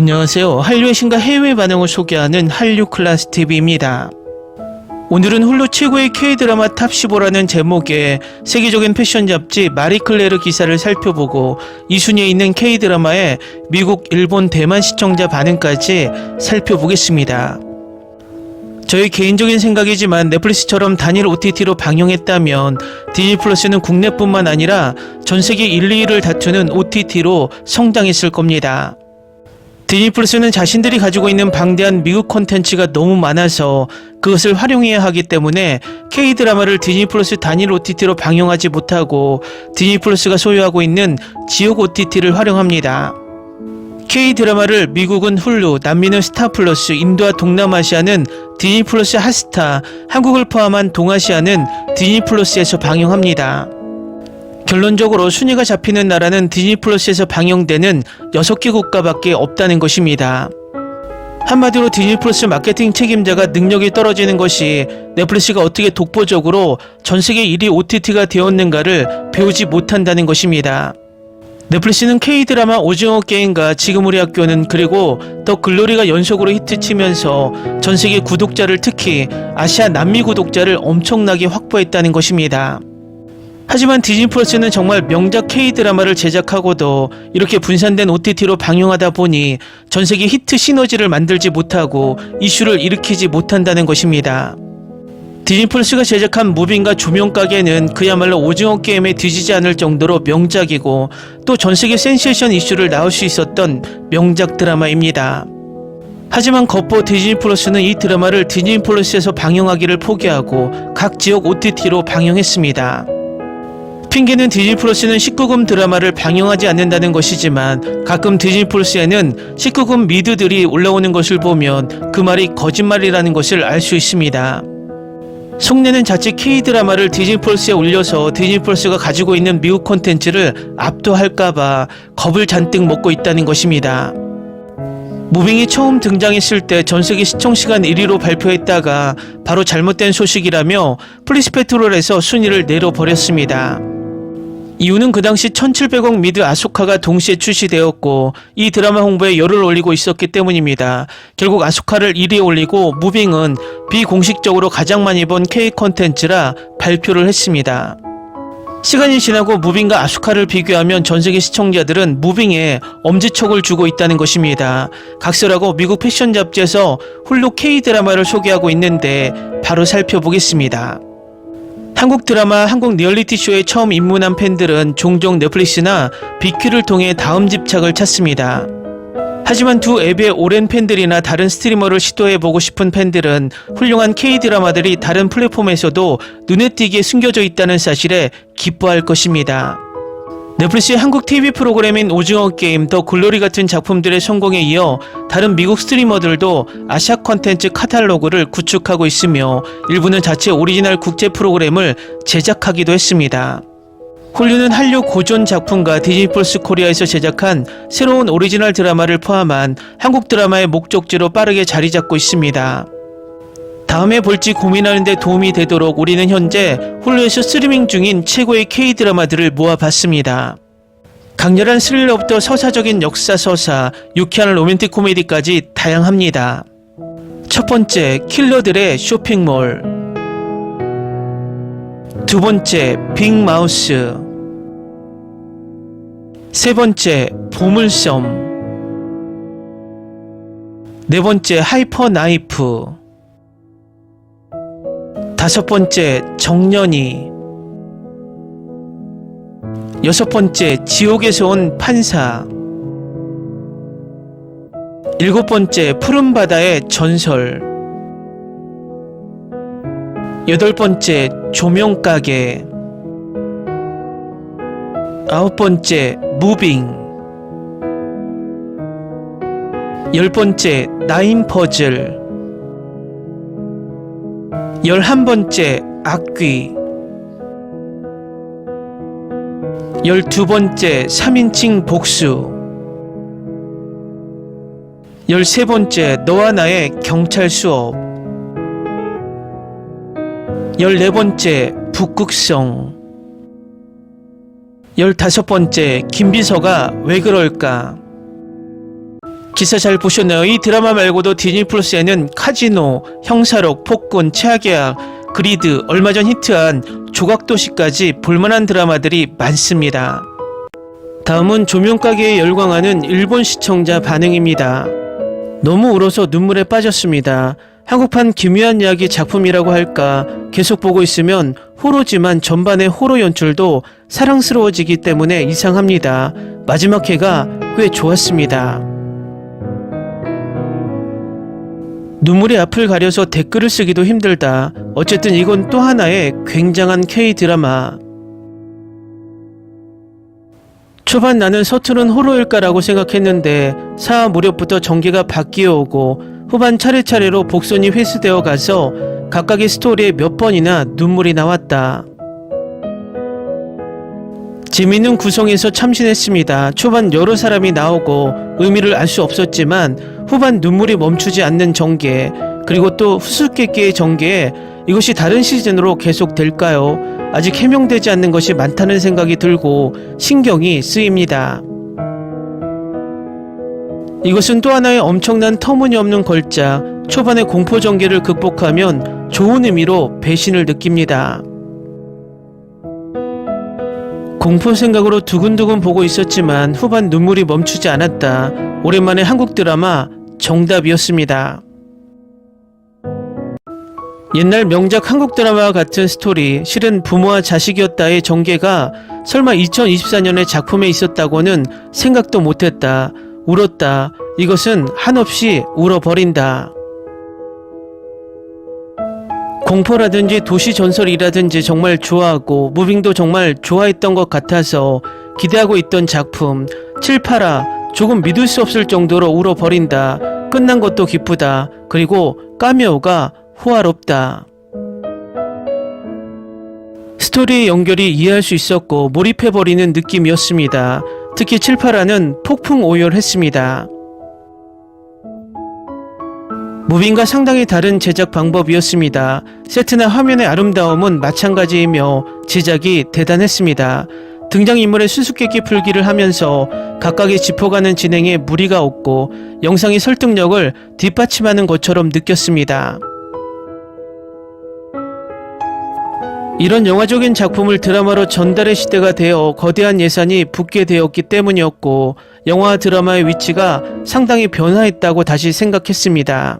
안녕하세요. 한류의 신과 해외 반응을 소개하는 한류 클래스 TV입니다. 오늘은 훌루 최고의 K-드라마 탑 15라는 제목의 세계적인 패션 잡지 마리클레르 기사를 살펴보고 이 순위에 있는 K-드라마의 미국, 일본, 대만 시청자 반응까지 살펴보겠습니다. 저의 개인적인 생각이지만 넷플릭스처럼 단일 OTT로 방영했다면 디즈니 플러스는 국내뿐만 아니라 전세계 1, 2위를 다투는 OTT로 성장했을 겁니다. 디즈니 플러스는 자신들이 가지고 있는 방대한 미국 콘텐츠가 너무 많아서 그것을 활용해야 하기 때문에 K-드라마를 디즈니 플러스 단일 OTT로 방영하지 못하고 디즈니 플러스가 소유하고 있는 지역 OTT를 활용합니다. K-드라마를 미국은 훌루, 남미는 스타플러스, 인도와 동남아시아는 디즈니 플러스 핫스타, 한국을 포함한 동아시아는 디즈니 플러스에서 방영합니다. 결론적으로 순위가 잡히는 나라는 디즈니 플러스에서 방영되는 6개 국가밖에 없다는 것입니다. 한마디로 디즈니 플러스 마케팅 책임자가 능력이 떨어지는 것이 넷플릭스가 어떻게 독보적으로 전세계 1위 OTT가 되었는가를 배우지 못한다는 것입니다. 넷플릭스는 K-드라마 오징어 게임과 지금 우리 학교는 그리고 더 글로리가 연속으로 히트치면서 전세계 구독자를 특히 아시아 남미 구독자를 엄청나게 확보했다는 것입니다. 하지만 디즈니 플러스는 정말 명작 K-드라마를 제작하고도 이렇게 분산된 OTT로 방영하다 보니 전세계 히트 시너지를 만들지 못하고 이슈를 일으키지 못한다는 것입니다. 디즈니 플러스가 제작한 무빙과 조명가게는 그야말로 오징어 게임에 뒤지지 않을 정도로 명작이고 또 전세계 센세이션 이슈를 낳을 수 있었던 명작 드라마입니다. 하지만 겉보 디즈니 플러스는 이 드라마를 디즈니 플러스에서 방영하기를 포기하고 각 지역 OTT로 방영했습니다. 핑계는 디즈니 플러스는 19금 드라마를 방영하지 않는다는 것이지만 가끔 디즈니 플러스에는 19금 미드들이 올라오는 것을 보면 그 말이 거짓말이라는 것을 알 수 있습니다. 속내는 자칫 K-드라마를 디즈니 플러스에 올려서 디즈니 플러스가 가지고 있는 미국 콘텐츠를 압도할까봐 겁을 잔뜩 먹고 있다는 것입니다. 무빙이 처음 등장했을 때 전세계 시청시간 1위로 발표했다가 바로 잘못된 소식이라며 플리스페트롤에서 순위를 내려버렸습니다. 이유는 그 당시 1700억 미드 아소카가 동시에 출시되었고 이 드라마 홍보에 열을 올리고 있었기 때문입니다. 결국 아소카를 1위에 올리고 무빙은 비공식적으로 가장 많이 본 K 콘텐츠라 발표를 했습니다. 시간이 지나고 무빙과 아소카를 비교하면 전세계 시청자들은 무빙에 엄지척을 주고 있다는 것입니다. 각설하고 미국 패션 잡지에서 훌루 K-드라마를 소개하고 있는데 바로 살펴보겠습니다. 한국 드라마, 한국 리얼리티 쇼에 처음 입문한 팬들은 종종 넷플릭스나 비큐를 통해 다음 집착을 찾습니다. 하지만 두 앱의 오랜 팬들이나 다른 스트리머를 시도해보고 싶은 팬들은 훌륭한 K-드라마들이 다른 플랫폼에서도 눈에 띄게 숨겨져 있다는 사실에 기뻐할 것입니다. 넷플릭스의 한국 TV 프로그램인 오징어 게임, 더 글로리 같은 작품들의 성공에 이어 다른 미국 스트리머들도 아시아 콘텐츠 카탈로그를 구축하고 있으며 일부는 자체 오리지널 국제 프로그램을 제작하기도 했습니다. 훌루는 한류 고전 작품과 디즈니 플러스 코리아에서 제작한 새로운 오리지널 드라마를 포함한 한국 드라마의 목적지로 빠르게 자리 잡고 있습니다. 다음에 볼지 고민하는 데 도움이 되도록 우리는 현재 훌루에서 스트리밍 중인 최고의 K-드라마들을 모아봤습니다. 강렬한 스릴러부터 서사적인 역사 서사, 유쾌한 로맨틱 코미디까지 다양합니다. 첫 번째, 킬러들의 쇼핑몰. 두 번째, 빅마우스. 세 번째, 보물섬. 네 번째, 하이퍼나이프. 다섯 번째, 정년이. 여섯 번째, 지옥에서 온 판사. 일곱 번째, 푸른 바다의 전설. 여덟 번째, 조명가게. 아홉 번째, 무빙. 열 번째, 나인 퍼즐. 11번째, 악귀. 12번째, 3인칭 복수. 13번째, 너와 나의 경찰 수업. 14번째, 북극성. 15번째, 김비서가 왜 그럴까. 기사 잘 보셨나요? 이 드라마 말고도 디즈니 플러스에는 카지노, 형사록, 폭군, 최악의악, 그리드, 얼마 전 히트한 조각도시까지 볼만한 드라마들이 많습니다. 다음은 조명가게에 열광하는 일본 시청자 반응입니다. 너무 울어서 눈물에 빠졌습니다. 한국판 기묘한 이야기 작품이라고 할까, 계속 보고 있으면 호러지만 전반의 호러 연출도 사랑스러워지기 때문에 이상합니다. 마지막 회가 꽤 좋았습니다. 눈물이 앞을 가려서 댓글을 쓰기도 힘들다. 어쨌든 이건 또 하나의 굉장한 K-드라마. 초반 나는 서투른 호러일까라고 생각했는데 4화 무렵부터 전개가 바뀌어 오고 후반 차례차례로 복선이 회수되어 가서 각각의 스토리에 몇 번이나 눈물이 나왔다. 재미있는 구성에서 참신했습니다. 초반 여러 사람이 나오고 의미를 알 수 없었지만 후반 눈물이 멈추지 않는 전개, 그리고 또 수수께끼의 전개에 이것이 다른 시즌으로 계속될까요? 아직 해명되지 않는 것이 많다는 생각이 들고 신경이 쓰입니다. 이것은 또 하나의 엄청난 터무니없는 걸작, 초반의 공포 전개를 극복하면 좋은 의미로 배신을 느낍니다. 공포 생각으로 두근두근 보고 있었지만 후반 눈물이 멈추지 않았다. 오랜만에 한국 드라마 정답이었습니다. 옛날 명작 한국 드라마와 같은 스토리, 실은 부모와 자식이었다의 전개가 설마 2024년의 작품에 있었다고는 생각도 못했다. 울었다. 이것은 한없이 울어버린다. 공포라든지 도시전설이라든지 정말 좋아하고 무빙도 정말 좋아했던 것 같아서 기대하고 있던 작품 7, 8화 조금 믿을 수 없을 정도로 울어버린다. 끝난 것도 기쁘다. 그리고 카메오가 호화롭다. 스토리의 연결이 이해할 수 있었고 몰입해버리는 느낌이었습니다. 특히 7, 8화는 폭풍 오열했습니다. 무빙과 상당히 다른 제작 방법이었습니다. 세트나 화면의 아름다움은 마찬가지이며 제작이 대단했습니다. 등장인물의 수수께끼 풀기를 하면서 각각의 짚어가는 진행에 무리가 없고 영상의 설득력을 뒷받침하는 것처럼 느꼈습니다. 이런 영화적인 작품을 드라마로 전달의 시대가 되어 거대한 예산이 붓게 되었기 때문이었고 영화와 드라마의 위치가 상당히 변화했다고 다시 생각했습니다.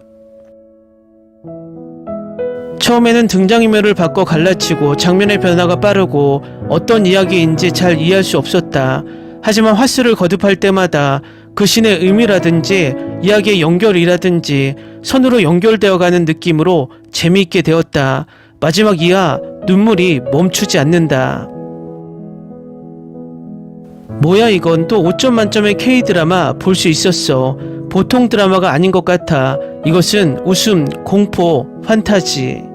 처음에는 등장인물을 바꿔 갈라치고 장면의 변화가 빠르고 어떤 이야기인지 잘 이해할 수 없었다. 하지만 화스를 거듭할 때마다 그 신의 의미라든지 이야기의 연결이라든지 선으로 연결되어가는 느낌으로 재미있게 되었다. 마지막 이하 눈물이 멈추지 않는다. 뭐야 이건 또 5점 만점의 K-드라마 볼 수 있었어. 보통 드라마가 아닌 것 같아. 이것은 웃음, 공포, 판타지.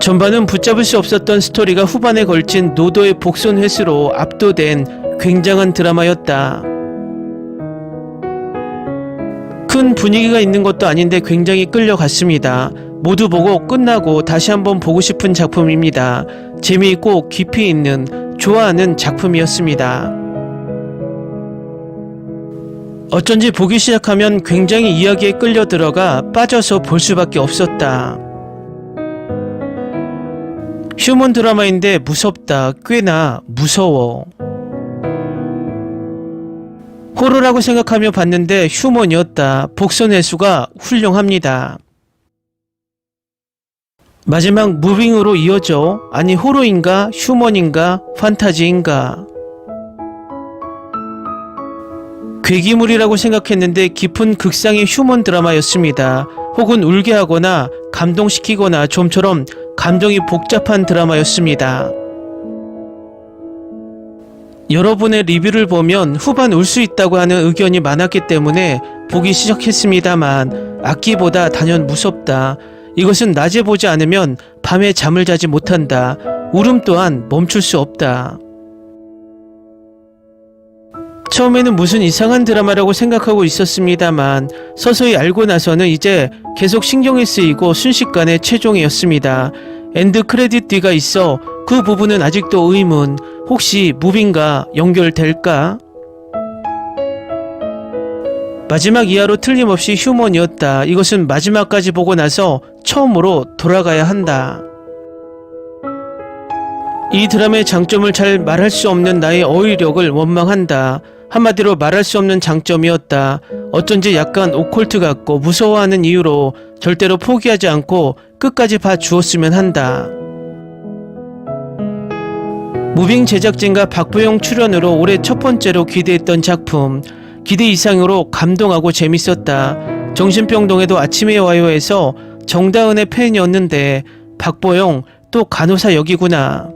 전반은 붙잡을 수 없었던 스토리가 후반에 걸친 노도의 복선 회수로 압도된 굉장한 드라마였다. 큰 분위기가 있는 것도 아닌데 굉장히 끌려갔습니다. 모두 보고 끝나고 다시 한번 보고 싶은 작품입니다. 재미있고 깊이 있는 좋아하는 작품이었습니다. 어쩐지 보기 시작하면 굉장히 이야기에 끌려 들어가 빠져서 볼 수밖에 없었다. 휴먼 드라마인데 무섭다. 꽤나 무서워. 호러라고 생각하며 봤는데 휴먼이었다. 복선 회수가 훌륭합니다. 마지막 무빙으로 이어져. 아니 호러인가 휴먼인가 판타지인가. 괴기물이라고 생각했는데 깊은 극상의 휴먼 드라마였습니다. 혹은 울게 하거나 감동시키거나 좀처럼 감정이 복잡한 드라마였습니다. 여러분의 리뷰를 보면 후반 울 수 있다고 하는 의견이 많았기 때문에 보기 시작했습니다만 악기보다 단연 무섭다. 이것은 낮에 보지 않으면 밤에 잠을 자지 못한다. 울음 또한 멈출 수 없다. 처음에는 무슨 이상한 드라마라고 생각하고 있었습니다만 서서히 알고 나서는 이제 계속 신경이 쓰이고 순식간에 최종이었습니다. 엔드 크레딧 뒤가 있어 그 부분은 아직도 의문. 혹시 무빙과 연결될까? 마지막 이하로 틀림없이 휴먼이었다. 이것은 마지막까지 보고 나서 처음으로 돌아가야 한다. 이 드라마의 장점을 잘 말할 수 없는 나의 어휘력을 원망한다. 한마디로 말할 수 없는 장점이었다. 어쩐지 약간 오컬트 같고 무서워하는 이유로 절대로 포기하지 않고 끝까지 봐주었으면 한다. 무빙 제작진과 박보영 출연으로 올해 첫 번째로 기대했던 작품. 기대 이상으로 감동하고 재밌었다. 정신병동에도 아침에 와요에서 정다은의 팬이었는데 박보영 또 간호사 역이구나.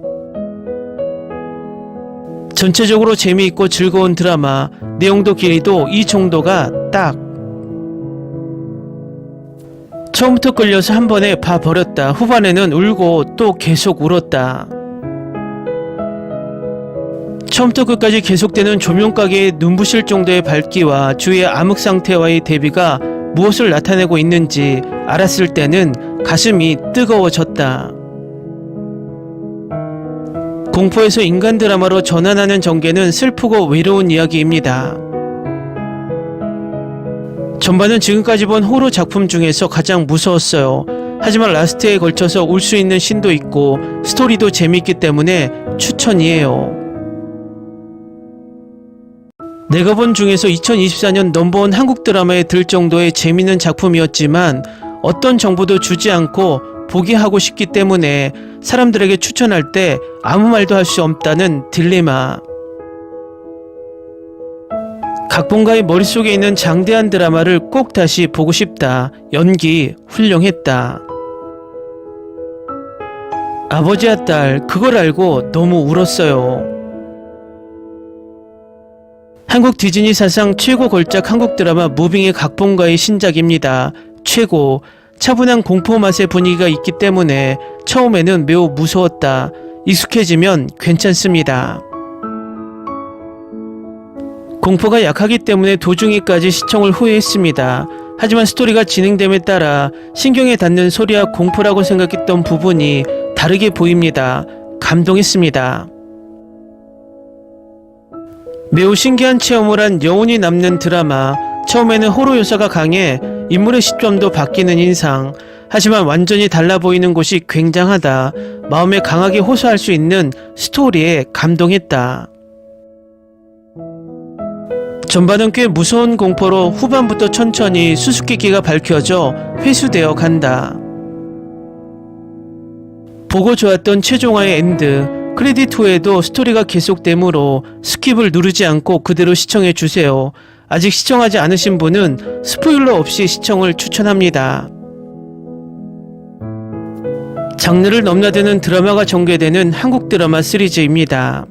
전체적으로 재미있고 즐거운 드라마, 내용도 길이도 이 정도가 딱. 처음부터 끌려서 한 번에 봐버렸다. 후반에는 울고 또 계속 울었다. 처음부터 끝까지 계속되는 조명가게의 눈부실 정도의 밝기와 주위의 암흑 상태와의 대비가 무엇을 나타내고 있는지 알았을 때는 가슴이 뜨거워졌다. 공포에서 인간 드라마로 전환하는 전개는 슬프고 외로운 이야기입니다. 전반은 지금까지 본 호러 작품 중에서 가장 무서웠어요. 하지만 라스트에 걸쳐서 울 수 있는 씬도 있고 스토리도 재밌기 때문에 추천이에요. 내가 본 중에서 2024년 넘버원 한국 드라마에 들 정도의 재밌는 작품이었지만 어떤 정보도 주지 않고 보게 하고 싶기 때문에 사람들에게 추천할 때 아무 말도 할 수 없다는 딜레마. 각본가의 머릿속에 있는 장대한 드라마를 꼭 다시 보고 싶다. 연기 훌륭했다. 아버지와 딸, 그걸 알고 너무 울었어요. 한국 디즈니 사상 최고 걸작 한국 드라마 무빙의 각본가의 신작입니다. 최고. 차분한 공포 맛의 분위기가 있기 때문에 처음에는 매우 무서웠다. 익숙해지면 괜찮습니다. 공포가 약하기 때문에 도중에까지 시청을 후회했습니다. 하지만 스토리가 진행됨에 따라 신경에 닿는 소리와 공포라고 생각했던 부분이 다르게 보입니다. 감동했습니다. 매우 신기한 체험을 한 여운이 남는 드라마. 처음에는 호러 요소가 강해 인물의 시점도 바뀌는 인상. 하지만 완전히 달라 보이는 곳이 굉장하다. 마음에 강하게 호소할 수 있는 스토리에 감동했다. 전반은 꽤 무서운 공포로 후반부터 천천히 수수께끼가 밝혀져 회수되어 간다. 보고 좋았던 최종화의 엔드. 크레딧 후에도 스토리가 계속되므로 스킵을 누르지 않고 그대로 시청해주세요. 아직 시청하지 않으신 분은 스포일러 없이 시청을 추천합니다. 장르를 넘나드는 드라마가 전개되는 한국 드라마 시리즈입니다.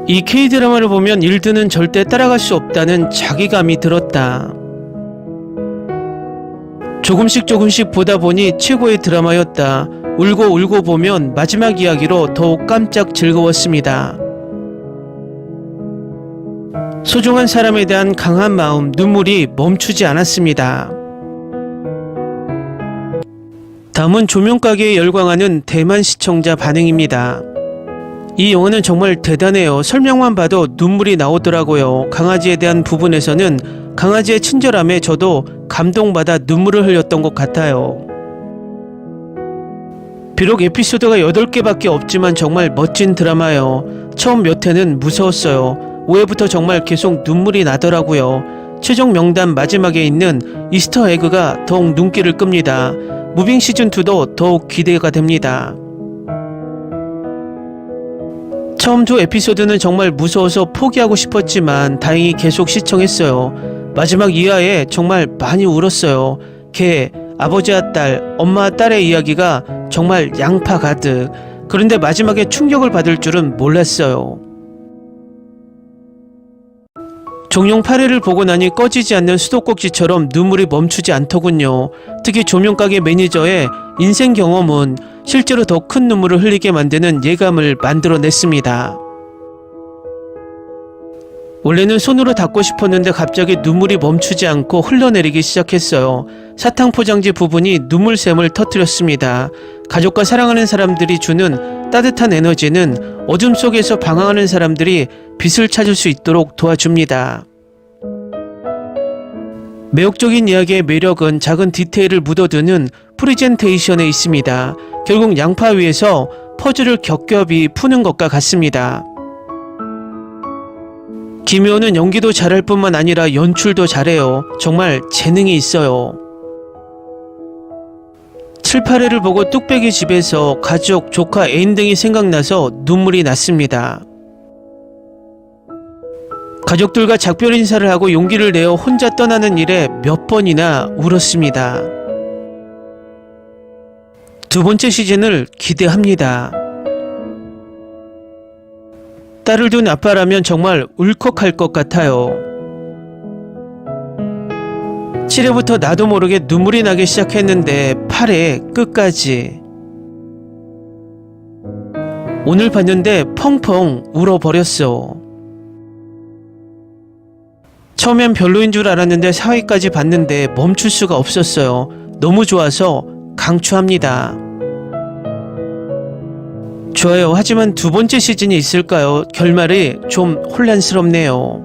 이 K드라마를 보면 일드는 절대 따라갈 수 없다는 자기감이 들었다. 조금씩 보다 보니 최고의 드라마였다. 울고 보면 마지막 이야기로 더욱 깜짝 즐거웠습니다. 소중한 사람에 대한 강한 마음, 눈물이 멈추지 않았습니다. 다음은 조명가게에 열광하는 대만 시청자 반응입니다. 이 영화는 정말 대단해요. 설명만 봐도 눈물이 나오더라고요. 강아지에 대한 부분에서는 강아지의 친절함에 저도 감동받아 눈물을 흘렸던 것 같아요. 비록 에피소드가 8개밖에 없지만 정말 멋진 드라마예요. 처음 몇 회는 무서웠어요. 5회부터 정말 계속 눈물이 나더라고요. 최종 명단 마지막에 있는 이스터 에그가 더욱 눈길을 끕니다. 무빙 시즌2도 더욱 기대가 됩니다. 처음 두 에피소드는 정말 무서워서 포기하고 싶었지만 다행히 계속 시청했어요. 마지막 2화에 정말 많이 울었어요. 개, 아버지와 딸, 엄마와 딸의 이야기가 정말 양파 가득. 그런데 마지막에 충격을 받을 줄은 몰랐어요. 종영 8회를 보고 나니 꺼지지 않는 수도꼭지처럼 눈물이 멈추지 않더군요. 특히 조명가게 매니저의 인생 경험은 실제로 더 큰 눈물을 흘리게 만드는 예감을 만들어냈습니다. 원래는 손으로 닦고 싶었는데 갑자기 눈물이 멈추지 않고 흘러내리기 시작했어요. 사탕 포장지 부분이 눈물샘을 터뜨렸습니다. 가족과 사랑하는 사람들이 주는 따뜻한 에너지는 어둠 속에서 방황하는 사람들이 빛을 찾을 수 있도록 도와줍니다. 매혹적인 이야기의 매력은 작은 디테일을 묻어두는 프레젠테이션에 있습니다. 결국 양파 위에서 퍼즐을 겹겹이 푸는 것과 같습니다. 김효은은 연기도 잘할 뿐만 아니라 연출도 잘해요. 정말 재능이 있어요. 7, 8회를 보고 뚝배기 집에서 가족, 조카, 애인 등이 생각나서 눈물이 났습니다. 가족들과 작별 인사를 하고 용기를 내어 혼자 떠나는 일에 몇 번이나 울었습니다. 두 번째 시즌을 기대합니다. 딸을 둔 아빠라면 정말 울컥할 것 같아요. 7회부터 나도 모르게 눈물이 나기 시작했는데 8회 끝까지. 오늘 봤는데 펑펑 울어버렸어. 처음엔 별로인 줄 알았는데 4회까지 봤는데 멈출 수가 없었어요. 너무 좋아서 강추합니다. 좋아요. 하지만 두 번째 시즌이 있을까요? 결말이 좀 혼란스럽네요.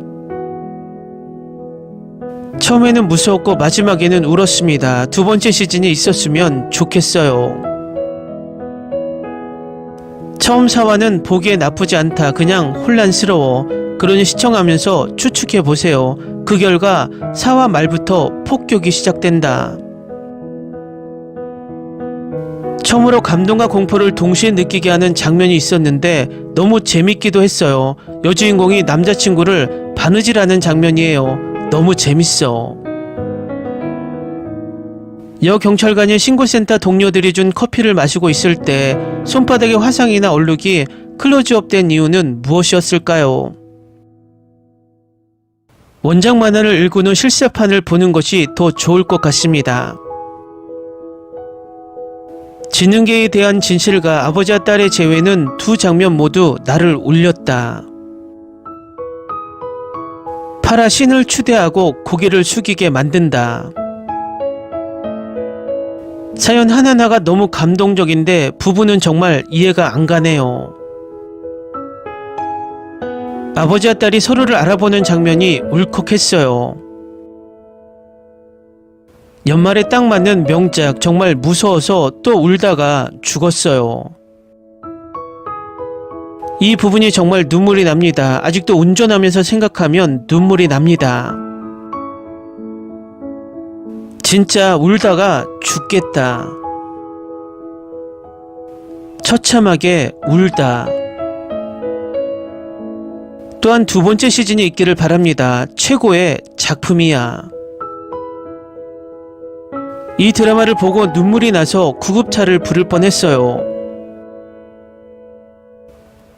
처음에는 무서웠고 마지막에는 울었습니다. 두 번째 시즌이 있었으면 좋겠어요. 처음 4화는 보기에 나쁘지 않다. 그냥 혼란스러워. 그러니 시청하면서 추측해보세요. 그 결과 4화 말부터 폭격이 시작된다. 처음으로 감동과 공포를 동시에 느끼게 하는 장면이 있었는데 너무 재밌기도 했어요. 여주인공이 남자친구를 바느질하는 장면이에요. 너무 재밌어. 여경찰관이 신고센터 동료들이 준 커피를 마시고 있을 때 손바닥에 화상이나 얼룩이 클로즈업된 이유는 무엇이었을까요? 원작 만화를 읽은 후 실사판을 보는 것이 더 좋을 것 같습니다. 지능계에 대한 진실과 아버지와 딸의 재회는 두 장면 모두 나를 울렸다. 파라 신을 추대하고 고개를 숙이게 만든다. 사연 하나하나가 너무 감동적인데 부부는 정말 이해가 안 가네요. 아버지와 딸이 서로를 알아보는 장면이 울컥했어요. 연말에 딱 맞는 명작, 정말 무서워서 또 울다가 죽었어요. 이 부분이 정말 눈물이 납니다. 아직도 운전하면서 생각하면 눈물이 납니다. 진짜 울다가 죽겠다. 처참하게 울다. 또한 두 번째 시즌이 있기를 바랍니다. 최고의 작품이야. 이 드라마를 보고 눈물이 나서 구급차를 부를 뻔했어요.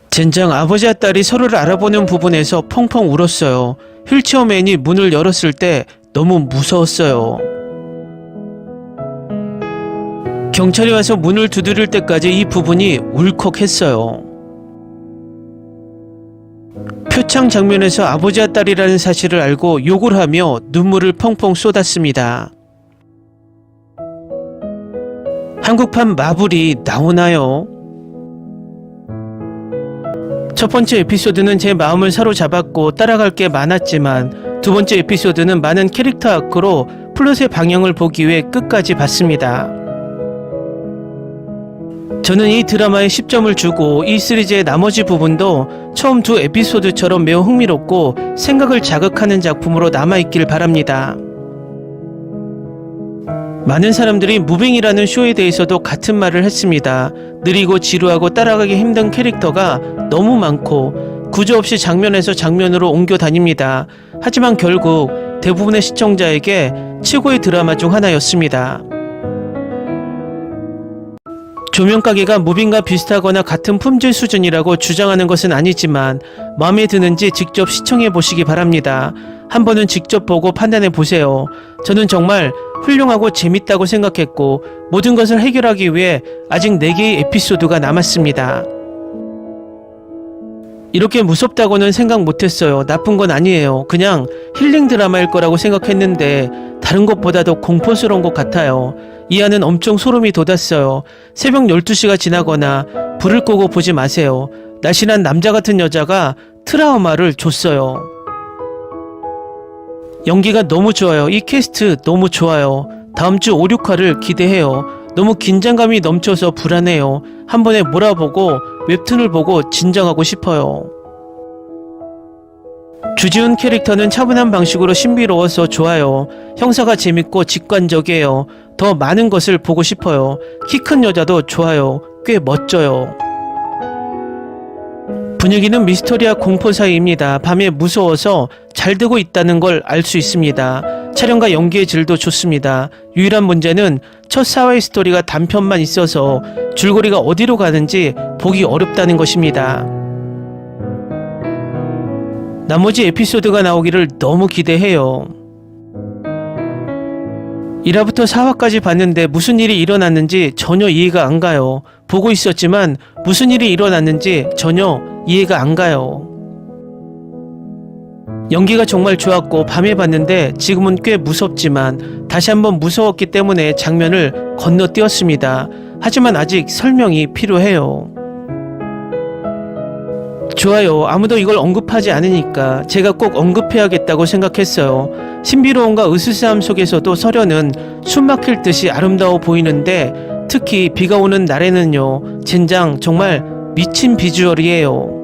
젠장 아버지와 딸이 서로를 알아보는 부분에서 펑펑 울었어요. 휠체어맨이 문을 열었을 때 너무 무서웠어요. 경찰이 와서 문을 두드릴 때까지 이 부분이 울컥했어요. 표창 장면에서 아버지와 딸이라는 사실을 알고 욕을 하며 눈물을 펑펑 쏟았습니다. 한국판 마블이 나오나요? 첫 번째 에피소드는 제 마음을 사로잡았고 따라갈 게 많았지만 두 번째 에피소드는 많은 캐릭터 아크로 플롯의 방향을 보기 위해 끝까지 봤습니다. 저는 이 드라마에 10점을 주고 이 시리즈의 나머지 부분도 처음 두 에피소드처럼 매우 흥미롭고 생각을 자극하는 작품으로 남아있길 바랍니다. 많은 사람들이 무빙이라는 쇼에 대해서도 같은 말을 했습니다. 느리고 지루하고 따라가기 힘든 캐릭터가 너무 많고 구조 없이 장면에서 장면으로 옮겨 다닙니다. 하지만 결국 대부분의 시청자에게 최고의 드라마 중 하나였습니다. 조명가게가 무빙과 비슷하거나 같은 품질 수준이라고 주장하는 것은 아니지만 마음에 드는지 직접 시청해 보시기 바랍니다. 한 번은 직접 보고 판단해 보세요. 저는 정말 훌륭하고 재밌다고 생각했고 모든 것을 해결하기 위해 아직 4개의 에피소드가 남았습니다. 이렇게 무섭다고는 생각 못했어요. 나쁜 건 아니에요. 그냥 힐링 드라마일 거라고 생각했는데 다른 것보다도 공포스러운 것 같아요. 이 안은 엄청 소름이 돋았어요. 새벽 12시가 지나거나 불을 끄고 보지 마세요. 날씬한 남자 같은 여자가 트라우마를 줬어요. 연기가 너무 좋아요. 이 캐스트 너무 좋아요. 다음 주 5, 6화를 기대해요. 너무 긴장감이 넘쳐서 불안해요. 한 번에 몰아보고 웹툰을 보고 진정하고 싶어요. 주지훈 캐릭터는 차분한 방식으로 신비로워서 좋아요. 형사가 재밌고 직관적이에요. 더 많은 것을 보고 싶어요. 키 큰 여자도 좋아요. 꽤 멋져요. 분위기는 미스터리와 공포 사이입니다. 밤에 무서워서 잘 되고 있다는 걸 알 수 있습니다. 촬영과 연기의 질도 좋습니다. 유일한 문제는 첫 4화의 스토리가 단편만 있어서 줄거리가 어디로 가는지 보기 어렵다는 것입니다. 나머지 에피소드가 나오기를 너무 기대해요. 1화부터 4화까지 봤는데 무슨 일이 일어났는지 전혀 이해가 안 가요. 보고 있었지만 무슨 일이 일어났는지 전혀 이해가 안 가요. 연기가 정말 좋았고 밤에 봤는데 지금은 꽤 무섭지만 다시 한번 무서웠기 때문에 장면을 건너뛰었습니다. 하지만 아직 설명이 필요해요. 좋아요. 아무도 이걸 언급하지 않으니까 제가 꼭 언급해야겠다고 생각했어요. 신비로움과 으스스함 속에서도 서련은 숨막힐 듯이 아름다워 보이는데 특히 비가 오는 날에는요. 젠장 정말 미친 비주얼이에요.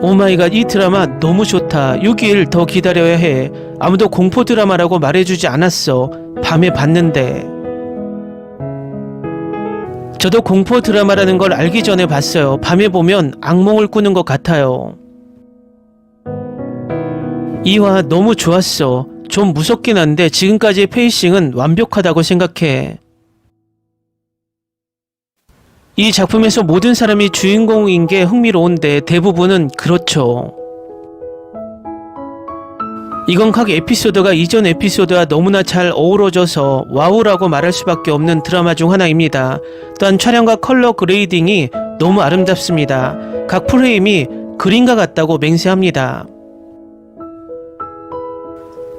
오마이갓 이 드라마 너무 좋다. 6일 더 기다려야 해. 아무도 공포 드라마라고 말해주지 않았어. 밤에 봤는데. 저도 공포 드라마라는 걸 알기 전에 봤어요. 밤에 보면 악몽을 꾸는 것 같아요. 2화 너무 좋았어. 좀 무섭긴 한데 지금까지의 페이싱은 완벽하다고 생각해. 이 작품에서 모든 사람이 주인공인 게 흥미로운데 대부분은 그렇죠. 이건 각 에피소드가 이전 에피소드와 너무나 잘 어우러져서 와우라고 말할 수밖에 없는 드라마 중 하나입니다. 또한 촬영과 컬러 그레이딩이 너무 아름답습니다. 각 프레임이 그림과 같다고 맹세합니다.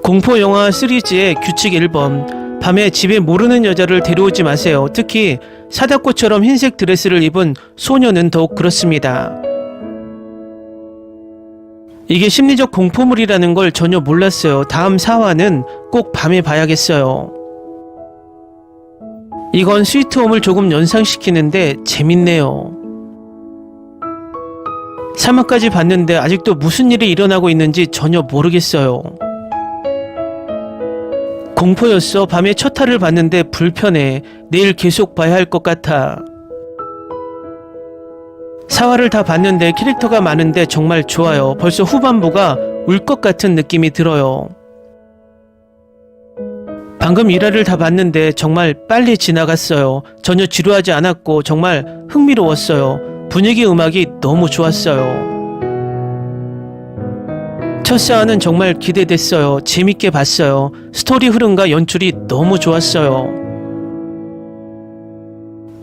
공포 영화 시리즈의 규칙 1번. 밤에 집에 모르는 여자를 데려오지 마세요. 특히 사다코처럼 흰색 드레스를 입은 소녀는 더욱 그렇습니다. 이게 심리적 공포물이라는 걸 전혀 몰랐어요. 다음 4화는 꼭 밤에 봐야겠어요. 이건 스위트홈을 조금 연상시키는데 재밌네요. 3화까지 봤는데 아직도 무슨 일이 일어나고 있는지 전혀 모르겠어요. 공포였어. 밤에 첫 화를 봤는데 불편해. 내일 계속 봐야 할 것 같아. 4화를 다 봤는데 캐릭터가 많은데 정말 좋아요. 벌써 후반부가 울 것 같은 느낌이 들어요. 방금 1화를 다 봤는데 정말 빨리 지나갔어요. 전혀 지루하지 않았고 정말 흥미로웠어요. 분위기 음악이 너무 좋았어요. 첫 4화는 정말 기대됐어요. 재밌게 봤어요. 스토리 흐름과 연출이 너무 좋았어요.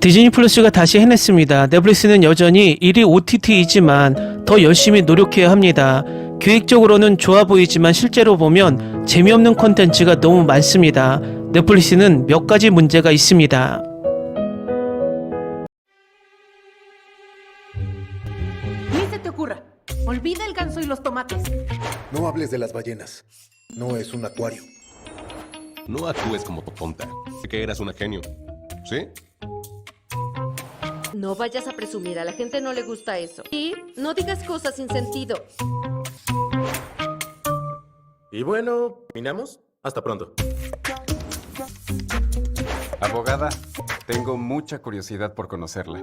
디즈니 플러스가 다시 해냈습니다. 넷플릭스는 여전히 1위 OTT이지만 더 열심히 노력해야 합니다. 계획적으로는 좋아 보이지만 실제로 보면 재미없는 콘텐츠가 너무 많습니다. 넷플릭스는 몇 가지 문제가 있습니다. Ni se te ocurra. Olvida el ganso y los tomates. No hables de las ballenas. No es un acuario. No actúes como tonta. Sé que eras una genio. ¿Sí? No vayas a presumir, a la gente no le gusta eso. Y no digas cosas sin sentido. Y bueno, ¿terminamos? Hasta pronto. Abogada, tengo mucha curiosidad por conocerla.